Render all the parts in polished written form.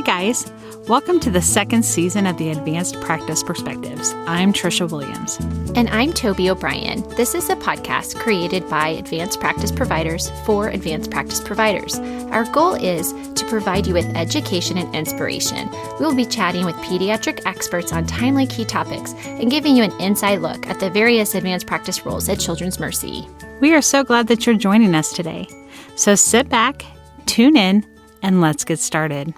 guys. Welcome to the second season of the Advanced Practice Perspectives. I'm Trisha Williams. And I'm Toby O'Brien. This is a podcast created by advanced practice providers for advanced practice providers. Our goal is to provide you with education and inspiration. We will be chatting with pediatric experts on timely key topics and giving you an inside look at the various advanced practice roles at Children's Mercy. We are so glad that you're joining us today. So sit back, tune in, and let's get started.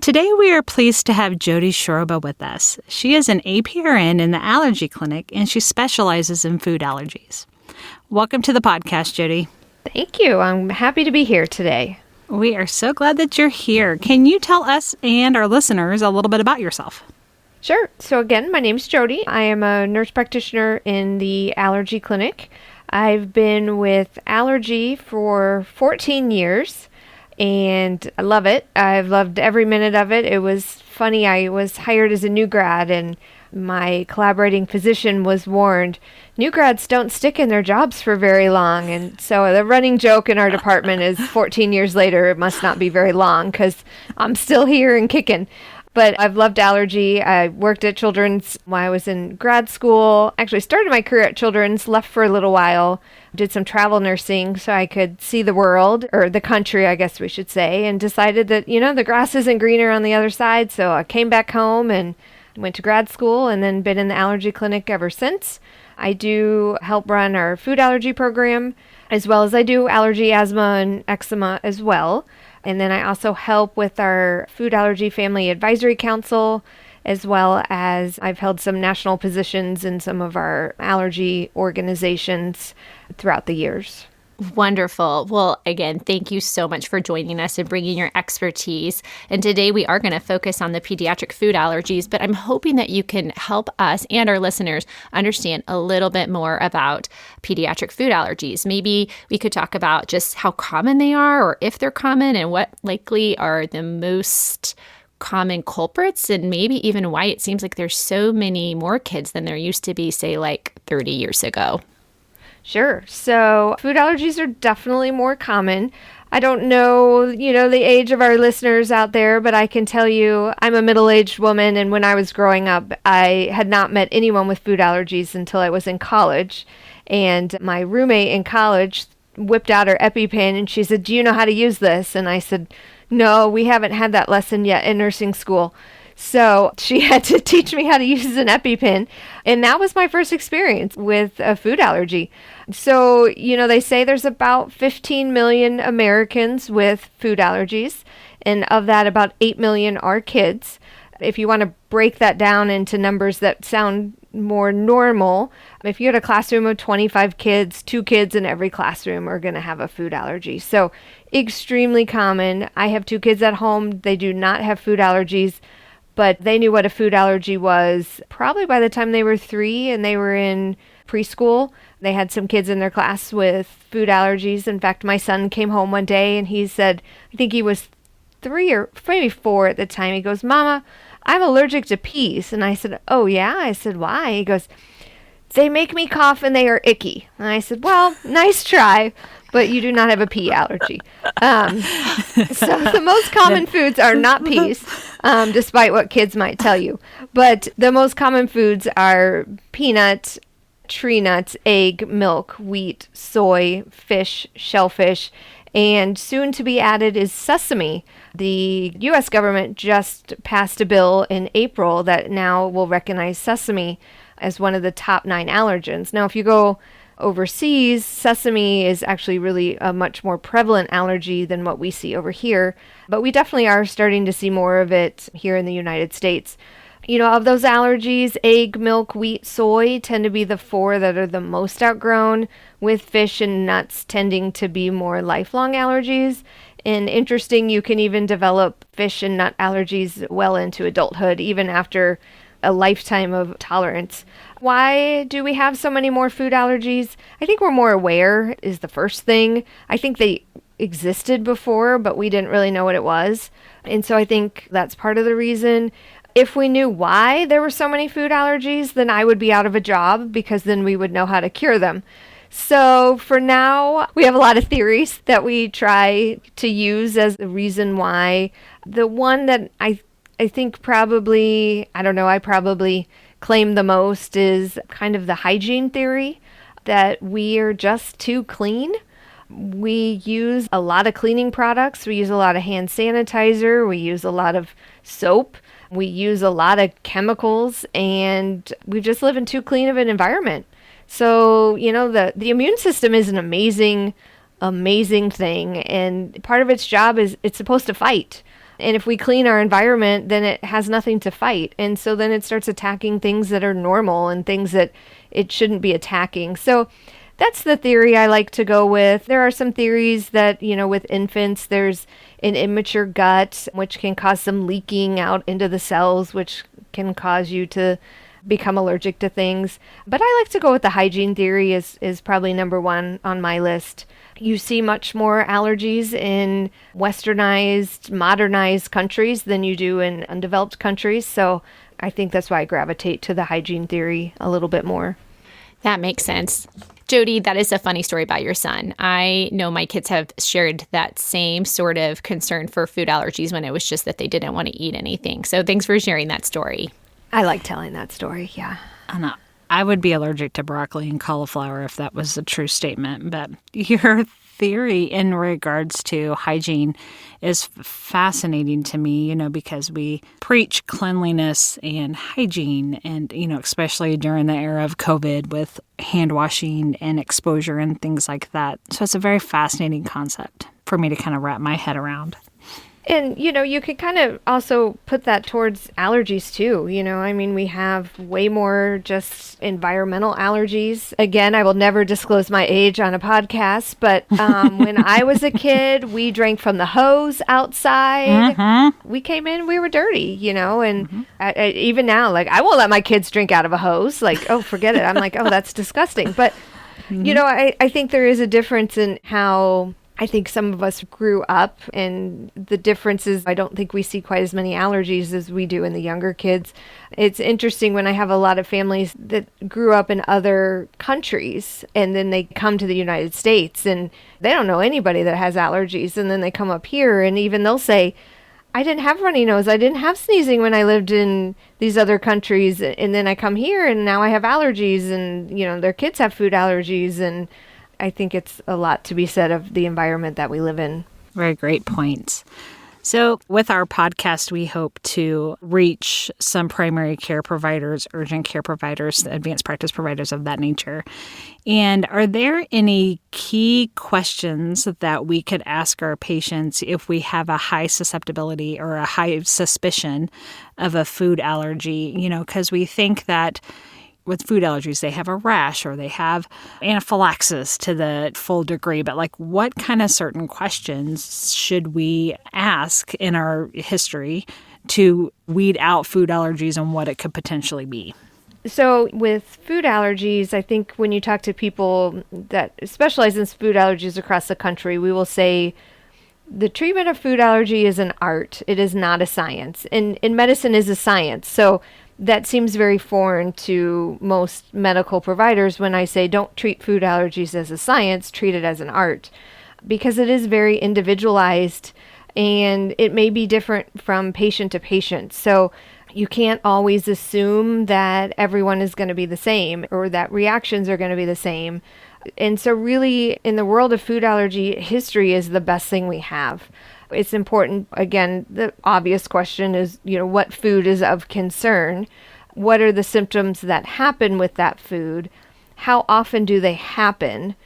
Today, we are pleased to have Jodi Shroba with us. She is an APRN in the allergy clinic, and she specializes in food allergies. Welcome to the podcast, Jodi. Thank you. I'm happy to be here today. We are so glad that you're here. Can you tell us and our listeners a little bit about yourself? Sure. So again, my name's Jodi. I am a nurse practitioner in the allergy clinic. I've been with Allergy for 14 years. And I love it. I've loved every minute of it. It was funny. I was hired as a new grad, and my collaborating physician was warned, new grads don't stick in their jobs for very long. And so the running joke in our department is 14 years later, it must not be very long because I'm still here and kicking. But I've loved Allergy. I worked at Children's while I was in grad school. Actually started my career at Children's, left for a little while, did some travel nursing so I could see the world, or the country, I guess we should say, and decided that, the grass isn't greener on the other side. So I came back home and went to grad school and then been in the allergy clinic ever since. I do help run our food allergy program, as well as I do allergy, asthma, and eczema as well. And then I also help with our Food Allergy Family Advisory Council, as well as I've held some national positions in some of our allergy organizations throughout the years. Wonderful. Well, again, thank you so much for joining us and bringing your expertise. And today we are going to focus on the pediatric food allergies, but I'm hoping that you can help us and our listeners understand a little bit more about pediatric food allergies. Maybe we could talk about just how common they are, or if they're common, and what likely are the most common culprits, and maybe even why it seems like there's so many more kids than there used to be, say, like 30 years ago. Sure. So food allergies are definitely more common. I don't know, the age of our listeners out there, but I can tell you I'm a middle-aged woman, and when I was growing up, I had not met anyone with food allergies until I was in college. And my roommate in college whipped out her EpiPen, and she said, "Do you know how to use this?" And I said, "No, we haven't had that lesson yet in nursing school." So she had to teach me how to use an EpiPen. And that was my first experience with a food allergy. So, they say there's about 15 million Americans with food allergies. And of that, about 8 million are kids. If you want to break that down into numbers that sound more normal, if you had a classroom of 25 kids, 2 kids in every classroom are going to have a food allergy. So extremely common. I have 2 kids at home. They do not have food allergies, but they knew what a food allergy was probably by the time they were 3 and they were in preschool. They had some kids in their class with food allergies. In fact, my son came home one day and he said, I think he was 3 or maybe 4 at the time. He goes, "Mama, I'm allergic to peas." And I said, "Oh yeah?" I said, "Why?" He goes, "They make me cough and they are icky." And I said, "Well, nice try, but you do not have a pea allergy." So the most common foods are not peas, despite what kids might tell you. But the most common foods are peanut, tree nuts, egg, milk, wheat, soy, fish, shellfish, and soon to be added is sesame. The U.S. government just passed a bill in April that now will recognize sesame as one of the top 9 allergens. Now, if you go overseas, sesame is actually really a much more prevalent allergy than what we see over here, but we definitely are starting to see more of it here in the United States. Of those allergies, egg, milk, wheat, soy tend to be the 4 that are the most outgrown, with fish and nuts tending to be more lifelong allergies. And interesting, you can even develop fish and nut allergies well into adulthood, even after a lifetime of tolerance. Why do we have so many more food allergies? I think we're more aware is the first thing. I think they existed before, but we didn't really know what it was. And so I think that's part of the reason. If we knew why there were so many food allergies, then I would be out of a job because then we would know how to cure them. So for now, we have a lot of theories that we try to use as the reason why. The one that I think probably, I don't know, I probably claim the most is kind of the hygiene theory, that we are just too clean. We use a lot of cleaning products. We use a lot of hand sanitizer. We use a lot of soap. We use a lot of chemicals, and we just live in too clean of an environment. So, the immune system is an amazing thing, and part of its job is it's supposed to fight. And if we clean our environment, then it has nothing to fight. And so then it starts attacking things that are normal and things that it shouldn't be attacking. So that's the theory I like to go with. There are some theories that, with infants, there's an immature gut, which can cause some leaking out into the cells, which can cause you to become allergic to things. But I like to go with the hygiene theory is probably number one on my list. You see much more allergies in westernized, modernized countries than you do in undeveloped countries. So I think that's why I gravitate to the hygiene theory a little bit more. That makes sense. Jodi, that is a funny story about your son. I know my kids have shared that same sort of concern for food allergies when it was just that they didn't want to eat anything. So thanks for sharing that story. I like telling that story, yeah. I would be allergic to broccoli and cauliflower if that was a true statement. But your theory in regards to hygiene is fascinating to me, because we preach cleanliness and hygiene and, especially during the era of COVID with hand washing and exposure and things like that. So it's a very fascinating concept for me to kind of wrap my head around. And, you could kind of also put that towards allergies too. We have way more just environmental allergies. Again, I will never disclose my age on a podcast, but when I was a kid, we drank from the hose outside. Mm-hmm. We came in, we were dirty, and mm-hmm. Even now, I won't let my kids drink out of a hose. Oh, forget it. I'm oh, that's disgusting. But, mm-hmm. I think there is a difference in how I think some of us grew up, and the difference is I don't think we see quite as many allergies as we do in the younger kids. It's interesting when I have a lot of families that grew up in other countries and then they come to the United States and they don't know anybody that has allergies, and then they come up here and even they'll say, I didn't have runny nose, I didn't have sneezing when I lived in these other countries, and then I come here and now I have allergies, and their kids have food allergies, and I think it's a lot to be said of the environment that we live in. Very great points. So with our podcast, we hope to reach some primary care providers, urgent care providers, advanced practice providers of that nature. And are there any key questions that we could ask our patients if we have a high susceptibility or a high suspicion of a food allergy? Because we think that with food allergies, they have a rash or they have anaphylaxis to the full degree. But what kind of certain questions should we ask in our history to weed out food allergies and what it could potentially be? So with food allergies, I think when you talk to people that specialize in food allergies across the country, we will say the treatment of food allergy is an art. It is not a science. And medicine is a science. So that seems very foreign to most medical providers when I say don't treat food allergies as a science, treat it as an art, because it is very individualized and it may be different from patient to patient. So you can't always assume that everyone is going to be the same or that reactions are going to be the same. And so really in the world of food allergy, history is the best thing we have. It's important, again, the obvious question is, what food is of concern? What are the symptoms that happen with that food? How often do they happen?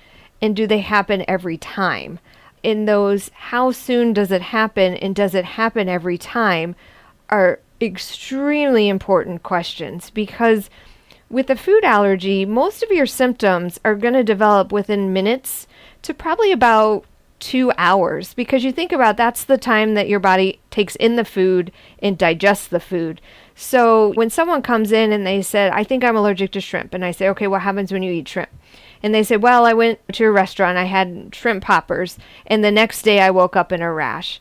And do they happen every time? In those, how soon does it happen and does it happen every time are extremely important questions, because with a food allergy, most of your symptoms are going to develop within minutes to probably about 2 hours, because you think about that's the time that your body takes in the food and digests the food. So when someone comes in and they said, I think I'm allergic to shrimp, and I say, okay, what happens when you eat shrimp? And they say, well, I went to a restaurant, I had shrimp poppers, and the next day I woke up in a rash.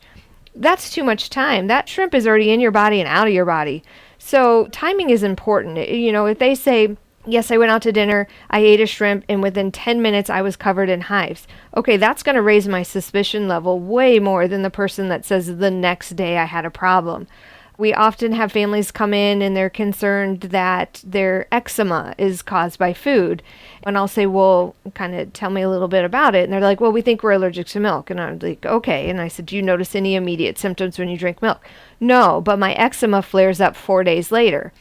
That's too much time. That shrimp is already in your body and out of your body. So timing is important. If they say, Yes, I went out to dinner, I ate a shrimp, and within 10 minutes I was covered in hives. Okay, that's going to raise my suspicion level way more than the person that says the next day I had a problem. We often have families come in and they're concerned that their eczema is caused by food. And I'll say, well, kind of tell me a little bit about it. And they're like, well, we think we're allergic to milk. And I'm like, okay. And I said, do you notice any immediate symptoms when you drink milk? No, but my eczema flares up 4 days later.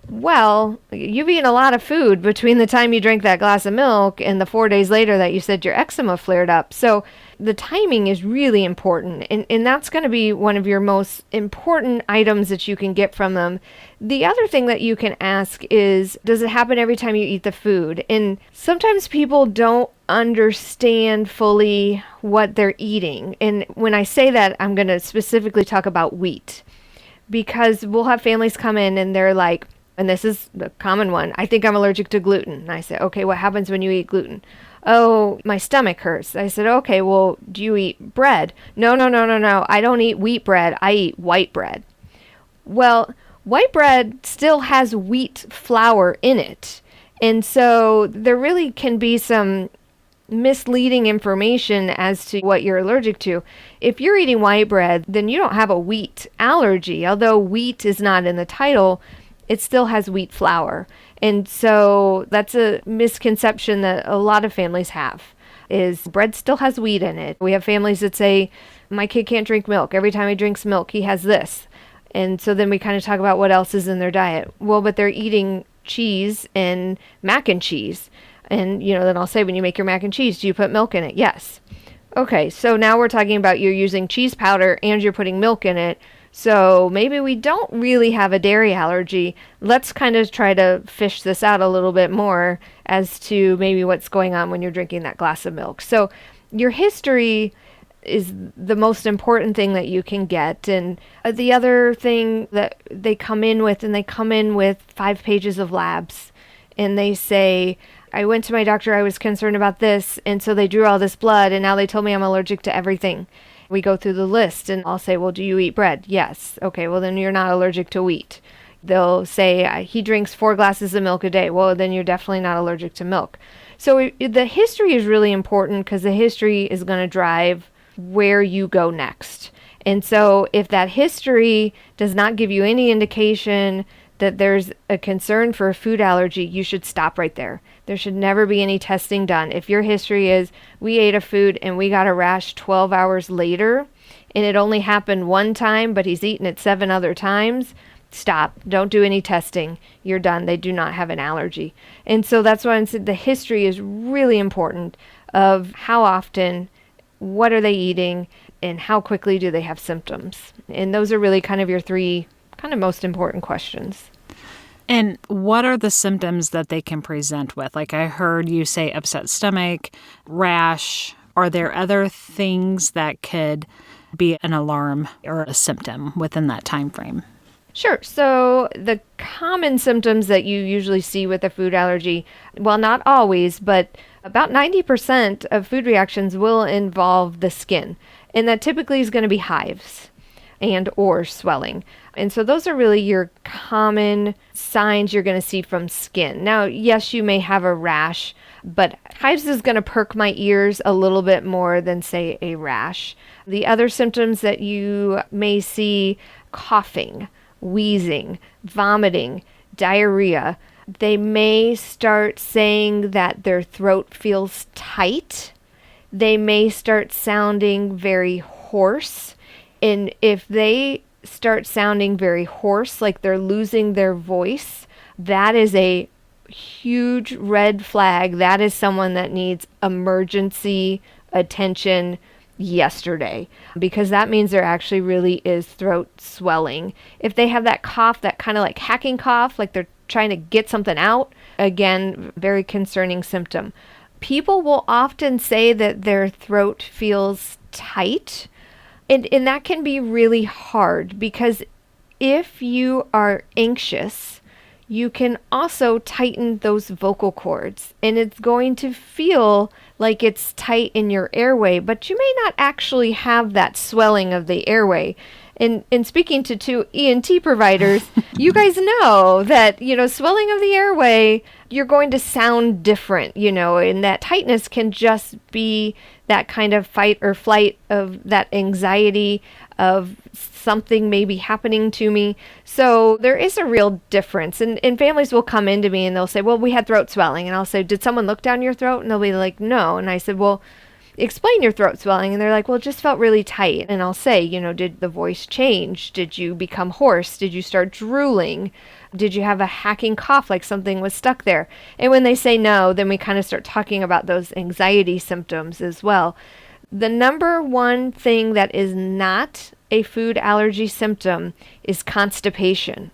Well, you've eaten a lot of food between the time you drank that glass of milk and the 4 days later that you said your eczema flared up. So the timing is really important. And that's going to be one of your most important items that you can get from them. The other thing that you can ask is, does it happen every time you eat the food? And sometimes people don't understand fully what they're eating. And when I say that, I'm going to specifically talk about wheat, because we'll have families come in and they're like, and this is the common one, I think I'm allergic to gluten. And I say, okay, what happens when you eat gluten? Oh, my stomach hurts. I said, okay, well, do you eat bread? No. I don't eat wheat bread. I eat white bread. Well, white bread still has wheat flour in it. And so there really can be some misleading information as to what you're allergic to. If you're eating white bread, then you don't have a wheat allergy. Although wheat is not in the title, it still has wheat flour. And so that's a misconception that a lot of families have, is bread still has wheat in it. We have families that say, my kid can't drink milk. Every time he drinks milk, he has this. And so then we kind of talk about what else is in their diet. Well, but they're eating cheese and mac and cheese. And, then I'll say, when you make your mac and cheese, do you put milk in it? Yes. Okay, so now we're talking about you're using cheese powder and you're putting milk in it. So maybe we don't really have a dairy allergy. Let's kind of try to fish this out a little bit more as to maybe what's going on when you're drinking that glass of milk. So your history is the most important thing that you can get. And the other thing that they come in with, 5 pages of labs. And they say, I went to my doctor, I was concerned about this, and so they drew all this blood, and now they told me I'm allergic to everything. We go through the list, and I'll say, well, do you eat bread? Yes. Okay, well, then you're not allergic to wheat. They'll say, he drinks 4 glasses of milk a day. Well, then you're definitely not allergic to milk. So the history is really important, because the history is going to drive where you go next. And so if that history does not give you any indication that there's a concern for a food allergy, you should stop right there. There should never be any testing done. If your history is, we ate a food and we got a rash 12 hours later, and it only happened one time, but he's eaten it 7 other times, stop. Don't do any testing. You're done. They do not have an allergy. And so that's why I said the history is really important, of how often, what are they eating, and how quickly do they have symptoms. And those are really kind of your 3 kind of most important questions. And what are the symptoms that they can present with? Like I heard you say upset stomach, rash. Are there other things that could be an alarm or a symptom within that time frame? Sure. So the common symptoms that you usually see with a food allergy, well, not always, but about 90% of food reactions will involve the skin. And that typically is going to be hives and or swelling. And so those are really your common signs you're going to see from skin. Now, yes, you may have a rash, but hives is going to perk my ears a little bit more than, say, a rash. The other symptoms that you may see: coughing, wheezing, vomiting, diarrhea. They may start saying that their throat feels tight. They may start sounding very hoarse. And if they start sounding very hoarse, like they're losing their voice, that is a huge red flag. That is someone that needs emergency attention yesterday, because that means there actually really is throat swelling. If they have that cough, that kind of like hacking cough, like they're trying to get something out, again, very concerning symptom. People will often say that their throat feels tight. And that can be really hard, because if you are anxious, you can also tighten those vocal cords, and it's going to feel like it's tight in your airway, but you may not actually have that swelling of the airway. And speaking to 2 ENT providers, you guys know that, swelling of the airway you're going to sound different, and that tightness can just be that kind of fight or flight of that anxiety of something maybe happening to me. So there is a real difference. And families will come into me and they'll say, well, we had throat swelling. And I'll say, did someone look down your throat? And they'll be like, no. And I said, well, explain your throat swelling. And they're like, well, it just felt really tight. And I'll say, did the voice change? Did you become hoarse? Did you start drooling? Did you have a hacking cough, like something was stuck there? And when they say no, then we kind of start talking about those anxiety symptoms as well. The number one thing that is not a food allergy symptom is constipation.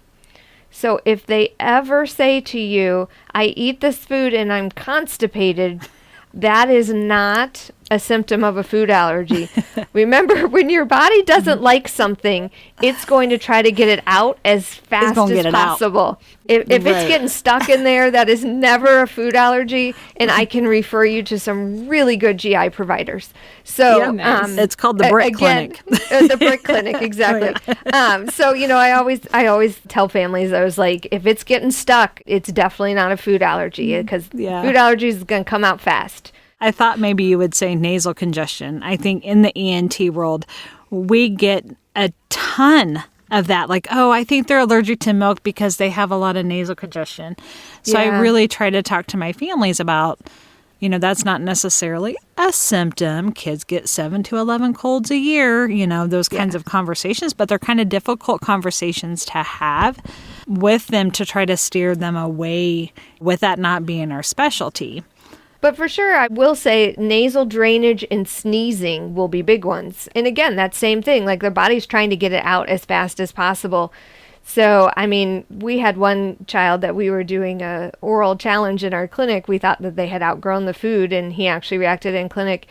So if they ever say to you, I eat this food and I'm constipated, that is not a symptom of a food allergy. Remember, when your body doesn't like something, it's going to try to get it out as fast as possible. If it's getting stuck in there, that is never a food allergy, and I can refer you to some really good GI providers. So it's called the Brick Clinic. The Brick Clinic, exactly. So I always tell families, I was like, if it's getting stuck, it's definitely not a food allergy, because food allergy is going to come out fast. I thought maybe you would say nasal congestion. I think in the ENT world, we get a ton of that. Like, oh, I think they're allergic to milk because they have a lot of nasal congestion. So I really try to talk to my families about, that's not necessarily a symptom. Kids get 7 to 11 colds a year, those kinds of conversations. But they're kind of difficult conversations to have with them to try to steer them away with that not being our specialty. But for sure, I will say nasal drainage and sneezing will be big ones. And again, that same thing, like their body's trying to get it out as fast as possible. So, we had one child that we were doing a oral challenge in our clinic. We thought that they had outgrown the food, and he actually reacted in clinic.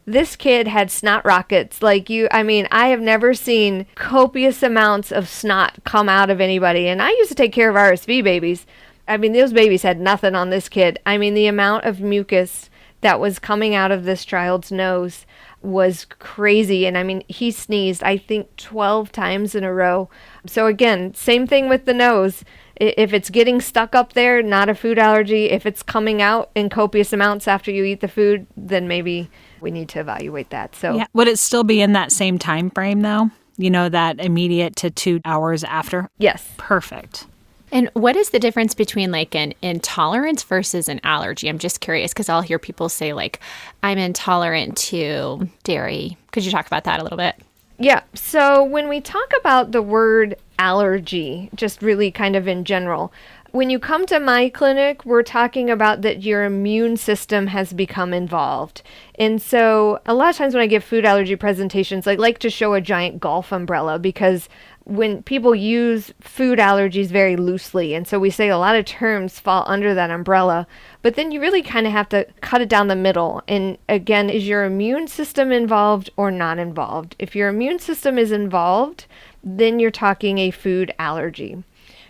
This kid had snot rockets I have never seen copious amounts of snot come out of anybody. And I used to take care of RSV babies. Those babies had nothing on this kid. The amount of mucus that was coming out of this child's nose was crazy. And he sneezed, I think, 12 times in a row. So again, same thing with the nose. If it's getting stuck up there, not a food allergy. If it's coming out in copious amounts after you eat the food, then maybe we need to evaluate that. So would it still be in that same time frame though? That immediate to 2 hours after? Yes. Perfect. And what is the difference between like an intolerance versus an allergy? I'm just curious because I'll hear people say like, I'm intolerant to dairy. Could you talk about that a little bit? Yeah. So when we talk about the word allergy, just really kind of in general, when you come to my clinic, we're talking about that your immune system has become involved. And so a lot of times when I give food allergy presentations, I like to show a giant golf umbrella because when people use food allergies very loosely, and so we say a lot of terms fall under that umbrella, but then you really kind of have to cut it down the middle. And again, is your immune system involved or not involved? If your immune system is involved, then you're talking a food allergy.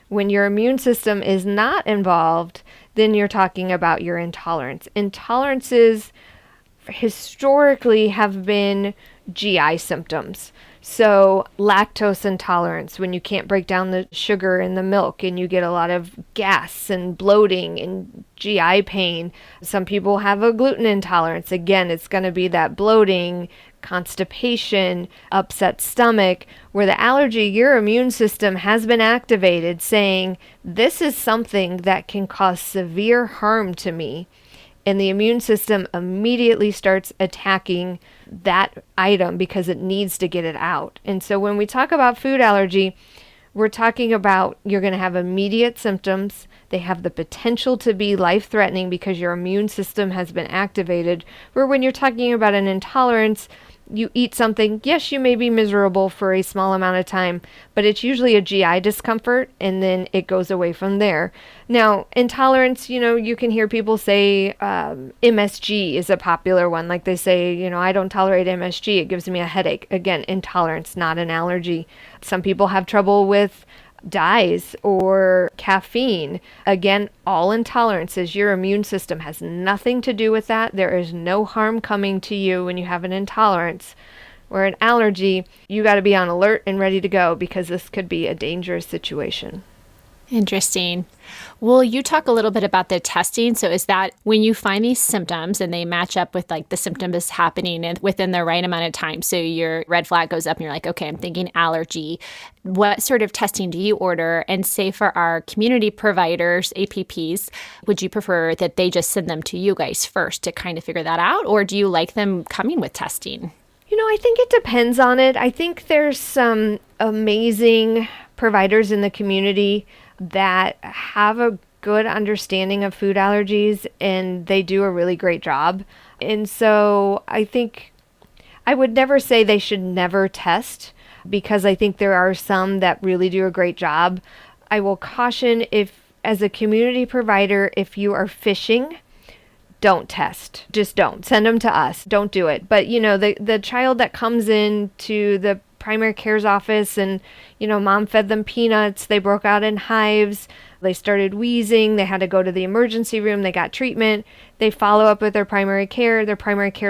When your immune system is not involved, then you're talking about your intolerance. Intolerances historically have been GI symptoms. So lactose intolerance, when you can't break down the sugar in the milk and you get a lot of gas and bloating and GI pain. Some people have a gluten intolerance. Again, it's going to be that bloating, constipation, upset stomach, where the allergy, your immune system has been activated saying, this is something that can cause severe harm to me. And the immune system immediately starts attacking that item because it needs to get it out. And so when we talk about food allergy, we're talking about you're going to have immediate symptoms. They have the potential to be life-threatening because your immune system has been activated. Where when you're talking about an intolerance, you eat something, yes, you may be miserable for a small amount of time, but it's usually a GI discomfort, and then it goes away from there. Now, intolerance, you can hear people say MSG is a popular one. Like they say, I don't tolerate MSG. It gives me a headache. Again, intolerance, not an allergy. Some people have trouble with dyes or caffeine. Again, all intolerances, your immune system has nothing to do with that. There is no harm coming to you when you have an intolerance. Where an allergy, you got to be on alert and ready to go because this could be a dangerous situation. Interesting. Well, you talk a little bit about the testing. So is that when you find these symptoms and they match up with like the symptom is happening within the right amount of time? So your red flag goes up and you're like, okay, I'm thinking allergy. What sort of testing do you order? And say for our community providers, APPs, would you prefer that they just send them to you guys first to kind of figure that out? Or do you like them coming with testing? I think it depends on it. I think there's some amazing providers in the community that have a good understanding of food allergies, and they do a really great job. And so I think I would never say they should never test, because I think there are some that really do a great job. I will caution, if as a community provider, if you are fishing, don't test. Just don't. Send them to us. Don't do it. But, the child that comes in to the primary care's office and, mom fed them peanuts, they broke out in hives, they started wheezing, they had to go to the emergency room, they got treatment, they follow up with their primary care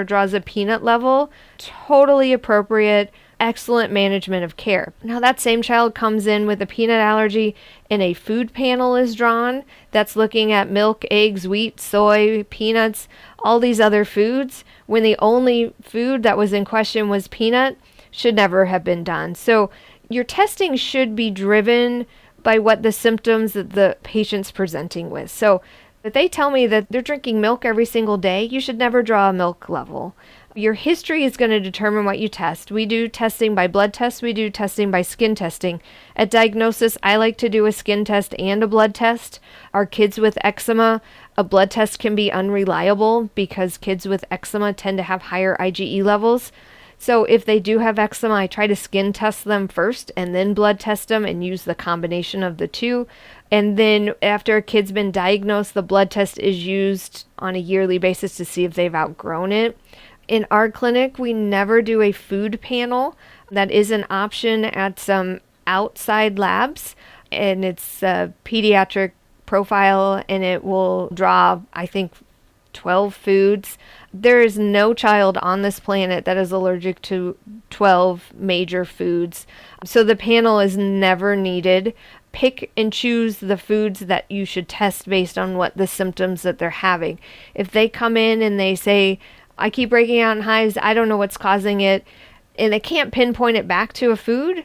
draws a peanut level, totally appropriate, excellent management of care. Now that same child comes in with a peanut allergy and a food panel is drawn that's looking at milk, eggs, wheat, soy, peanuts, all these other foods, when the only food that was in question was peanut, should never have been done. So your testing should be driven by what the symptoms that the patient's presenting with. So if they tell me that they're drinking milk every single day, you should never draw a milk level. Your history is going to determine what you test. We do testing by blood tests. We do testing by skin testing. At diagnosis, I like to do a skin test and a blood test. Our kids with eczema, a blood test can be unreliable because kids with eczema tend to have higher IgE levels. So if they do have eczema, I try to skin test them first and then blood test them and use the combination of the two. And then after a kid's been diagnosed, the blood test is used on a yearly basis to see if they've outgrown it. In our clinic, we never do a food panel. That is an option at some outside labs, and it's a pediatric profile, and it will draw, I think, 12 foods. There is no child on this planet that is allergic to 12 major foods. So the panel is never needed. Pick and choose the foods that you should test based on what the symptoms that they're having. If they come in and they say, I keep breaking out in hives, I don't know what's causing it, and they can't pinpoint it back to a food,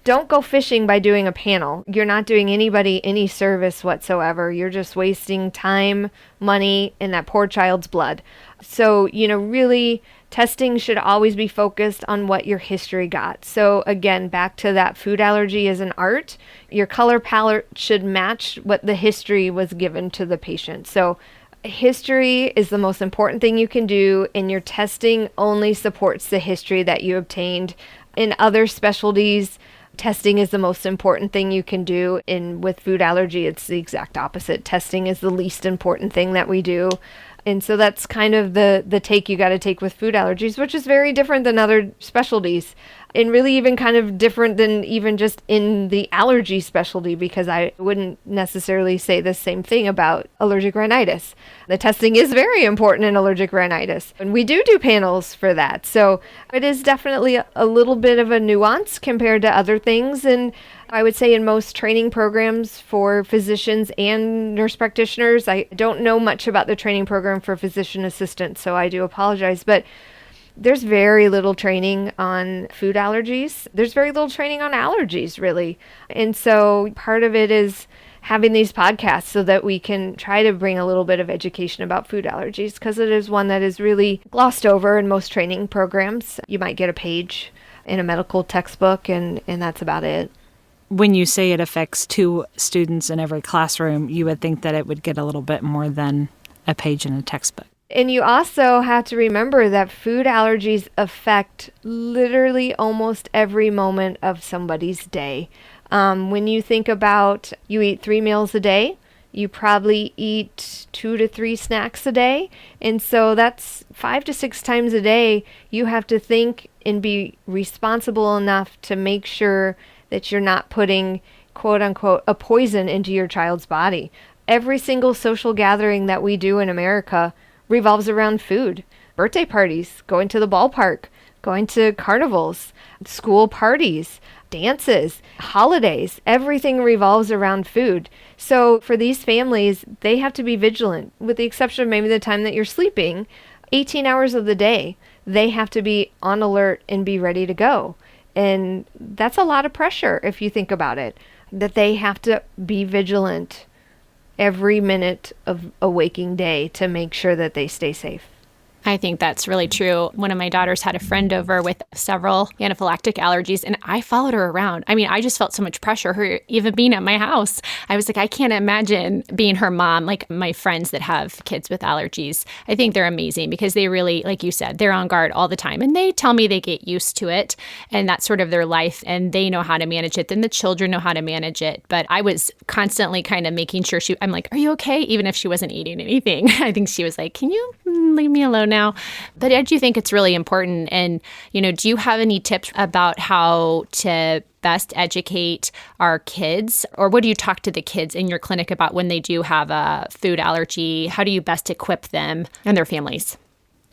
don't go fishing by doing a panel. You're not doing anybody any service whatsoever. You're just wasting time, money, and that poor child's blood. So, really, testing should always be focused on what your history got. So again, back to that food allergy as an art, your color palette should match what the history was given to the patient. So history is the most important thing you can do, and your testing only supports the history that you obtained. In other specialties, testing is the most important thing you can do. And with food allergy, it's the exact opposite. Testing is the least important thing that we do. And so that's kind of the take you got to take with food allergies, which is very different than other specialties, and really even kind of different than even just in the allergy specialty, because I wouldn't necessarily say the same thing about allergic rhinitis. The testing is very important in allergic rhinitis, and we do panels for that. So it is definitely a little bit of a nuance compared to other things. And I would say in most training programs for physicians and nurse practitioners, I don't know much about the training program for physician assistants, so I do apologize, but there's very little training on food allergies. There's very little training on allergies, really. And so part of it is having these podcasts so that we can try to bring a little bit of education about food allergies, because it is one that is really glossed over in most training programs. You might get a page in a medical textbook, and that's about it. When you say it affects 2 students in every classroom, you would think that it would get a little bit more than a page in a textbook. And you also have to remember that food allergies affect literally almost every moment of somebody's day. When you think about you eat 3 meals a day, you probably eat 2 to 3 snacks a day. And so that's 5 to 6 times a day. You have to think and be responsible enough to make sure that you're not putting, quote unquote, a poison into your child's body. Every single social gathering that we do in America revolves around food. Birthday parties, going to the ballpark, going to carnivals, school parties. dances, holidays, everything revolves around food. So for these families, they have to be vigilant, with the exception of maybe the time that you're sleeping. 18 hours of the day, they have to be on alert and be ready to go. And that's a lot of pressure if you think about it, that they have to be vigilant every minute of a waking day to make sure that they stay safe. I think that's really true. One of my daughters had a friend over with several anaphylactic allergies, and I followed her around. I mean, I just felt so much pressure, her even being at my house. I was like, I can't imagine being her mom, like my friends that have kids with allergies. I think they're amazing because they really, like you said, they're on guard all the time. And they tell me they get used to it, and that's sort of their life, and they know how to manage it. Then the children know how to manage it. But I was constantly kind of making sure I'm like, are you okay? Even if she wasn't eating anything. I think she was like, can you leave me alone now? But I do think it's really important. And, do you have any tips about how to best educate our kids? Or what do you talk to the kids in your clinic about when they do have a food allergy? How do you best equip them and their families?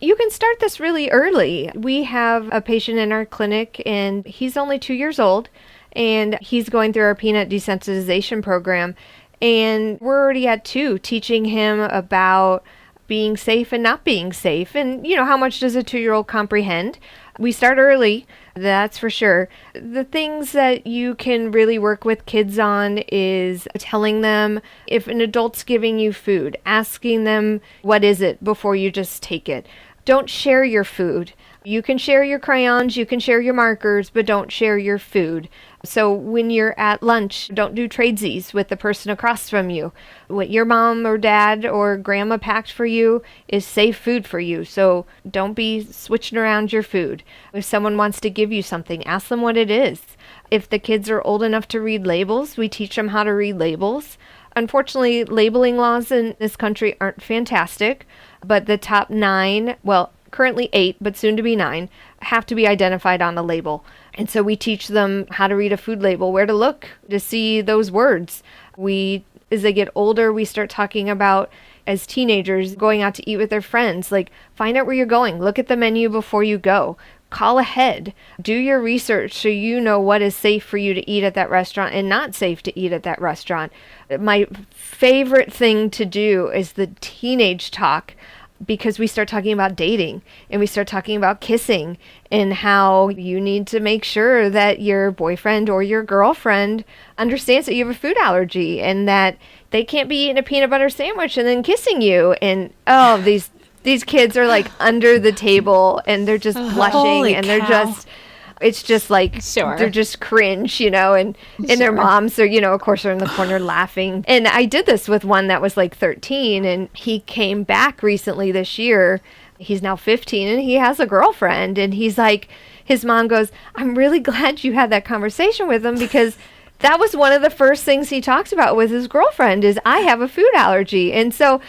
You can start this really early. We have a patient in our clinic, and he's only 2 years old, and he's going through our peanut desensitization program. And we're already at 2, teaching him about being safe and not being safe. And, how much does a 2-year-old comprehend? We start early, that's for sure. The things that you can really work with kids on is telling them if an adult's giving you food, asking them, what is it, before you just take it. Don't share your food. You can share your crayons, you can share your markers, but don't share your food. So when you're at lunch, don't do tradesies with the person across from you. What your mom or dad or grandma packed for you is safe food for you. So don't be switching around your food. If someone wants to give you something, ask them what it is. If the kids are old enough to read labels, we teach them how to read labels. Unfortunately, labeling laws in this country aren't fantastic, but the top 9, currently 8, but soon to be 9, have to be identified on a label. And so we teach them how to read a food label, where to look to see those words. As they get older, we start talking about, as teenagers, going out to eat with their friends. Like, find out where you're going. Look at the menu before you go. Call ahead. Do your research so you know what is safe for you to eat at that restaurant and not safe to eat at that restaurant. My favorite thing to do is the teenage talk, because we start talking about dating and we start talking about kissing and how you need to make sure that your boyfriend or your girlfriend understands that you have a food allergy and that they can't be eating a peanut butter sandwich and then kissing you. And these kids are like under the table and they're just blushing and they're just, it's just like, they're just cringe, and their moms are, of course, are in the corner laughing. And I did this with one that was like 13, and he came back recently this year. He's now 15 and he has a girlfriend, and he's like, his mom goes, I'm really glad you had that conversation with him, because that was one of the first things he talks about with his girlfriend is, I have a food allergy. And so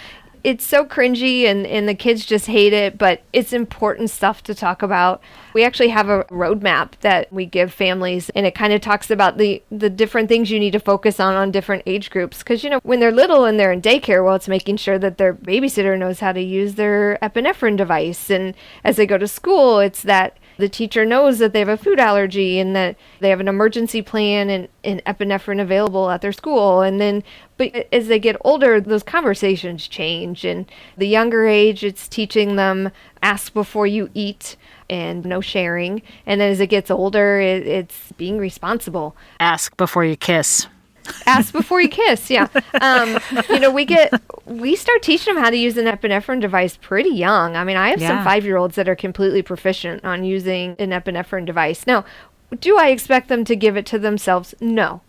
it's so cringy and the kids just hate it, but it's important stuff to talk about. We actually have a roadmap that we give families, and it kind of talks about the different things you need to focus on different age groups. Because, when they're little and they're in daycare, well, it's making sure that their babysitter knows how to use their epinephrine device. And as they go to school, it's that the teacher knows that they have a food allergy and that they have an emergency plan and epinephrine available at their school. And then, but as they get older, those conversations change. And the younger age, it's teaching them ask before you eat and no sharing. And then as it gets older, it's being responsible. Ask before you kiss. Ask before you kiss, yeah. We start teaching them how to use an epinephrine device pretty young. I mean, I have some 5-year-olds that are completely proficient on using an epinephrine device. Now, do I expect them to give it to themselves? No.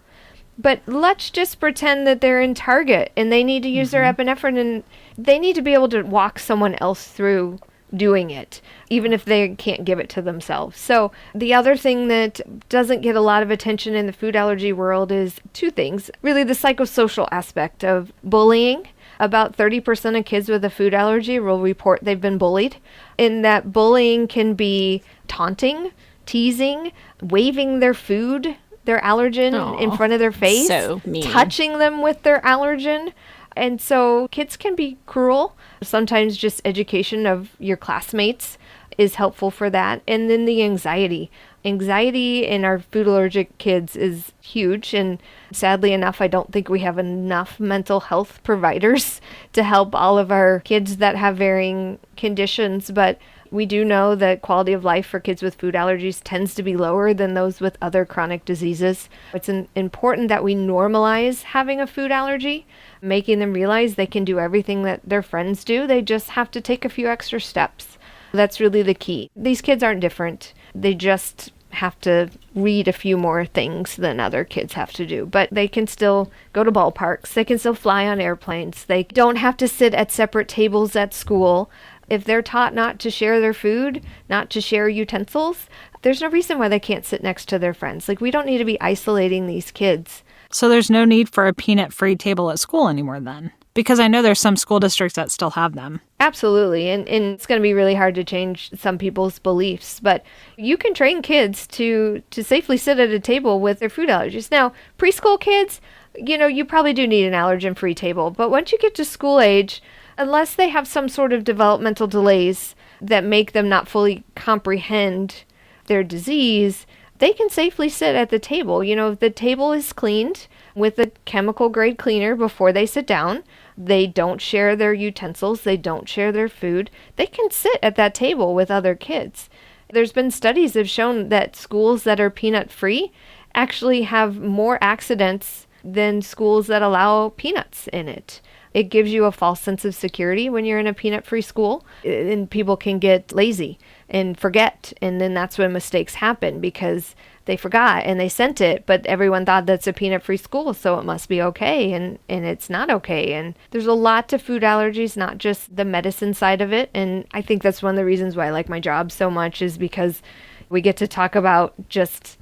But let's just pretend that they're in Target and they need to use their epinephrine, and they need to be able to walk someone else through doing it, even if they can't give it to themselves. So the other thing that doesn't get a lot of attention in the food allergy world is 2 things. Really, the psychosocial aspect of bullying. About 30% of kids with a food allergy will report they've been bullied. And that bullying can be taunting, teasing, waving their food, their allergen in front of their face, so mean. Touching them with their allergen. And so kids can be cruel. Sometimes just education of your classmates is helpful for that. And then the anxiety. Anxiety in our food allergic kids is huge, and sadly enough, I don't think we have enough mental health providers to help all of our kids that have varying conditions, but we do know that quality of life for kids with food allergies tends to be lower than those with other chronic diseases. It's important that we normalize having a food allergy, making them realize they can do everything that their friends do. They just have to take a few extra steps. That's really the key. These kids aren't different. They just have to read a few more things than other kids have to do, but they can still go to ballparks. They can still fly on airplanes. They don't have to sit at separate tables at school. If they're taught not to share their food, not to share utensils, there's no reason why they can't sit next to their friends. Like, we don't need to be isolating these kids. So there's no need for a peanut-free table at school anymore then? Because I know there's some school districts that still have them. Absolutely. And it's going to be really hard to change some people's beliefs. But you can train kids to safely sit at a table with their food allergies. Now, preschool kids, you probably do need an allergen-free table. But once you get to school age, unless they have some sort of developmental delays that make them not fully comprehend their disease, they can safely sit at the table. If the table is cleaned with a chemical grade cleaner before they sit down, they don't share their utensils, they don't share their food, they can sit at that table with other kids. There's been studies that have shown that schools that are peanut free actually have more accidents than schools that allow peanuts in it. It gives you a false sense of security when you're in a peanut-free school, and people can get lazy and forget, and then that's when mistakes happen because they forgot and they sent it, but everyone thought that's a peanut-free school, so it must be okay, and it's not okay. And there's a lot to food allergies, not just the medicine side of it, and I think that's one of the reasons why I like my job so much is because we get to talk about just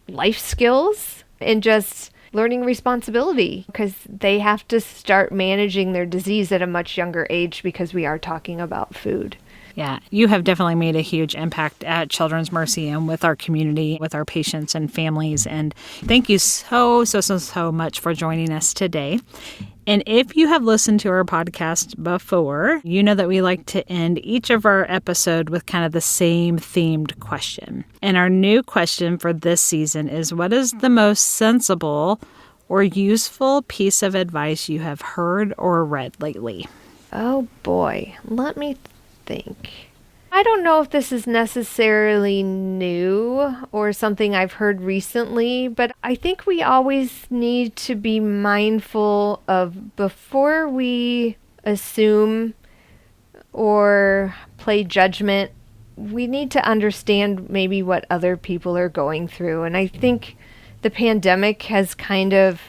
life skills and just learning responsibility, because they have to start managing their disease at a much younger age because we are talking about food. Yeah, you have definitely made a huge impact at Children's Mercy and with our community, with our patients and families. And thank you so much for joining us today. And if you have listened to our podcast before, you know that we like to end each of our episodes with kind of the same themed question. And our new question for this season is, what is the most sensible or useful piece of advice you have heard or read lately? Oh boy, let me think. I don't know if this is necessarily new or something I've heard recently, but I think we always need to be mindful of, before we assume or play judgment, we need to understand maybe what other people are going through. And I think the pandemic has kind of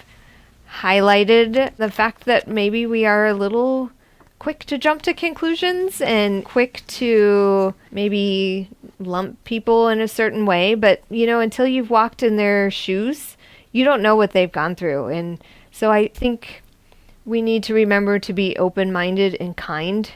highlighted the fact that maybe we are a little quick to jump to conclusions and quick to maybe lump people in a certain way. But, until you've walked in their shoes, you don't know what they've gone through. And so I think we need to remember to be open-minded and kind.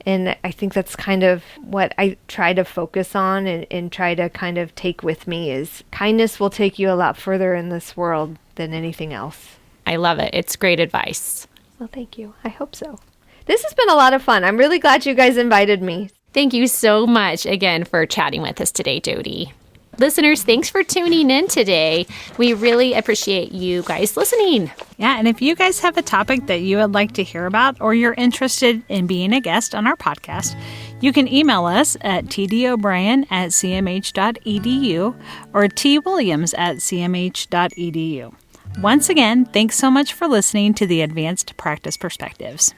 And I think that's kind of what I try to focus on and try to kind of take with me is kindness will take you a lot further in this world than anything else. I love it. It's great advice. Well, thank you. I hope so. This has been a lot of fun. I'm really glad you guys invited me. Thank you so much again for chatting with us today, Jodi. Listeners, thanks for tuning in today. We really appreciate you guys listening. Yeah, and if you guys have a topic that you would like to hear about or you're interested in being a guest on our podcast, you can email us at tdobrien@cmh.edu or twilliams@cmh.edu. Once again, thanks so much for listening to the Advanced Practice Perspectives.